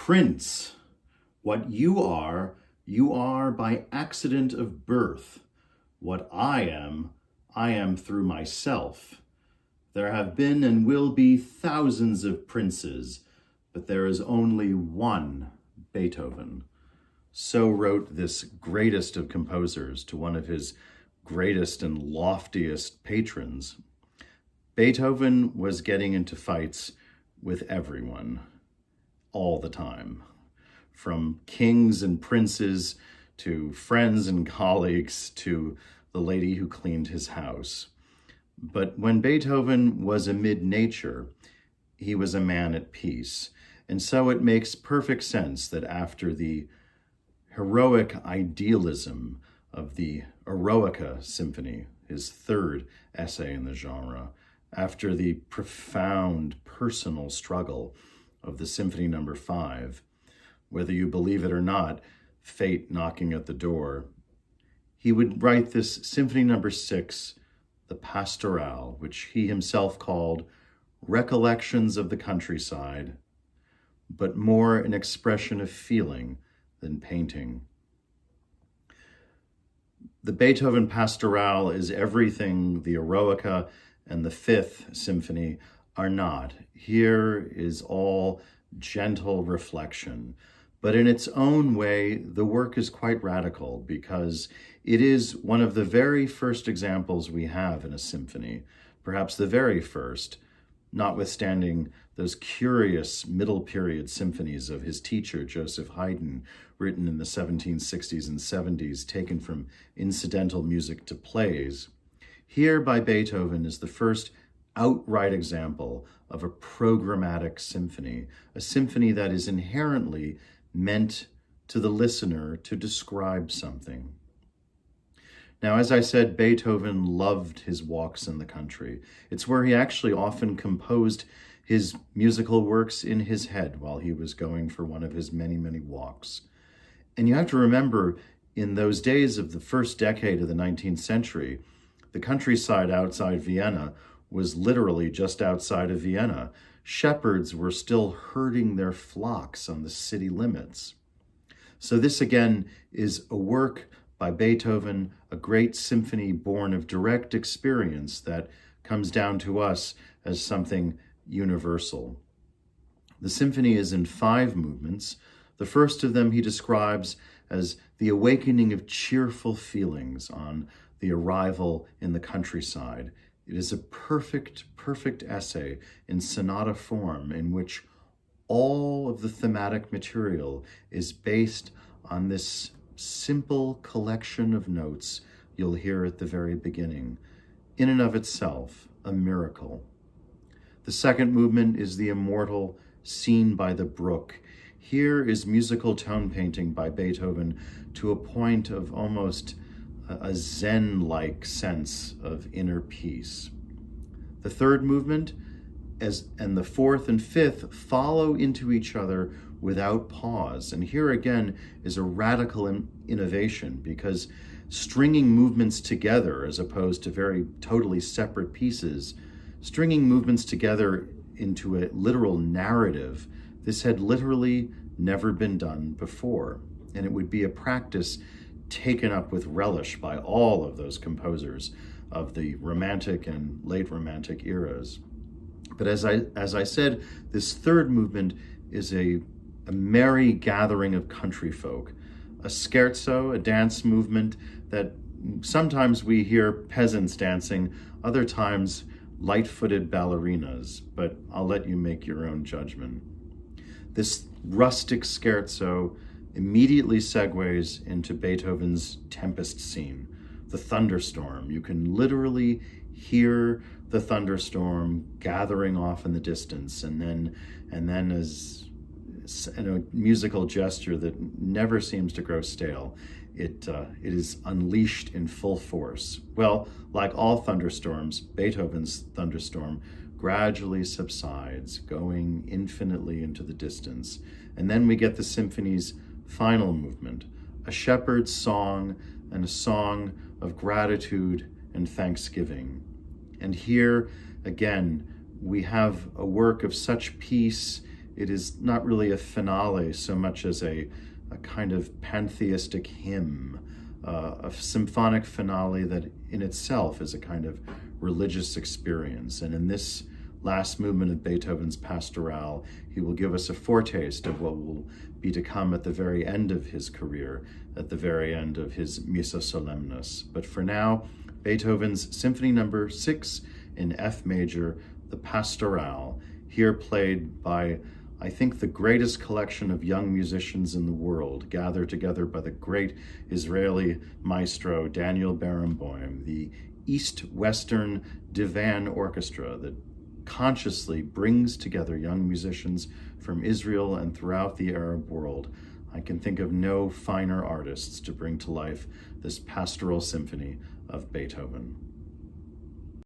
Prince, what you are by accident of birth. What I am through myself. There have been and will be thousands of princes, but there is only one Beethoven. So wrote this greatest of composers to one of his greatest and loftiest patrons. Beethoven was getting into fights with everyone, all the time, from kings and princes to friends and colleagues to the lady who cleaned his house. But when Beethoven was amid nature, he was a man at peace. And so it makes perfect sense that after the heroic idealism of the Eroica Symphony, his third essay in the genre, after the profound personal struggle of the Symphony No. 5, whether you believe it or not, fate knocking at the door, he would write this Symphony No. 6, the Pastorale, which he himself called Recollections of the Countryside, but more an expression of feeling than painting. The Beethoven Pastorale is everything the Eroica and the Fifth Symphony are not. Here is all gentle reflection. But in its own way, the work is quite radical because it is one of the very first examples we have in a symphony, perhaps the very first, notwithstanding those curious middle period symphonies of his teacher, Joseph Haydn, written in the 1760s and 70s, taken from incidental music to plays. Here by Beethoven is the first outright example of a programmatic symphony, a symphony that is inherently meant to the listener to describe something. Now, as I said, Beethoven loved his walks in the country. It's where he actually often composed his musical works in his head while he was going for one of his many, many walks. And you have to remember, in those days of the first decade of the 19th century, the countryside outside Vienna was literally just outside of Vienna. Shepherds were still herding their flocks on the city limits. So this again is a work by Beethoven, a great symphony born of direct experience that comes down to us as something universal. The symphony is in 5 movements. The first of them he describes as the awakening of cheerful feelings on the arrival in the countryside. It is a perfect essay in sonata form in which all of the thematic material is based on this simple collection of notes you'll hear at the very beginning. In and of itself, a miracle. The second movement is the immortal Scene by the Brook. Here is musical tone painting by Beethoven to a point of almost a Zen-like sense of inner peace. The third movement and the fourth and fifth follow into each other without pause. And here again is a radical innovation because stringing movements together as opposed to very totally separate pieces, stringing movements together into a literal narrative, this had literally never been done before. And it would be a practice taken up with relish by all of those composers of the Romantic and late Romantic eras. But as I said, this third movement is a merry gathering of country folk, a scherzo, a dance movement that sometimes we hear peasants dancing, other times light-footed ballerinas, but I'll let you make your own judgment. This rustic scherzo immediately segues into Beethoven's Tempest scene, the thunderstorm. You can literally hear the thunderstorm gathering off in the distance, and then as a musical gesture that never seems to grow stale, it is unleashed in full force. Well, like all thunderstorms, Beethoven's thunderstorm gradually subsides, going infinitely into the distance. And then we get the symphony's final movement, a shepherd's song and a song of gratitude and thanksgiving. And here, again, we have a work of such peace. it is not really a finale so much as a kind of pantheistic hymn, a symphonic finale that in itself is a kind of religious experience. And in this last movement of Beethoven's Pastoral, he will give us a foretaste of what will be to come at the very end of his career, at the very end of his Missa Solemnis. But for now, Beethoven's Symphony No. 6 in F major, the Pastoral, here played by, I think, the greatest collection of young musicians in the world, gathered together by the great Israeli maestro Daniel Barenboim, the East-Western Divan Orchestra that consciously brings together young musicians from Israel and throughout the Arab world. I can think of no finer artists to bring to life this pastoral symphony of Beethoven.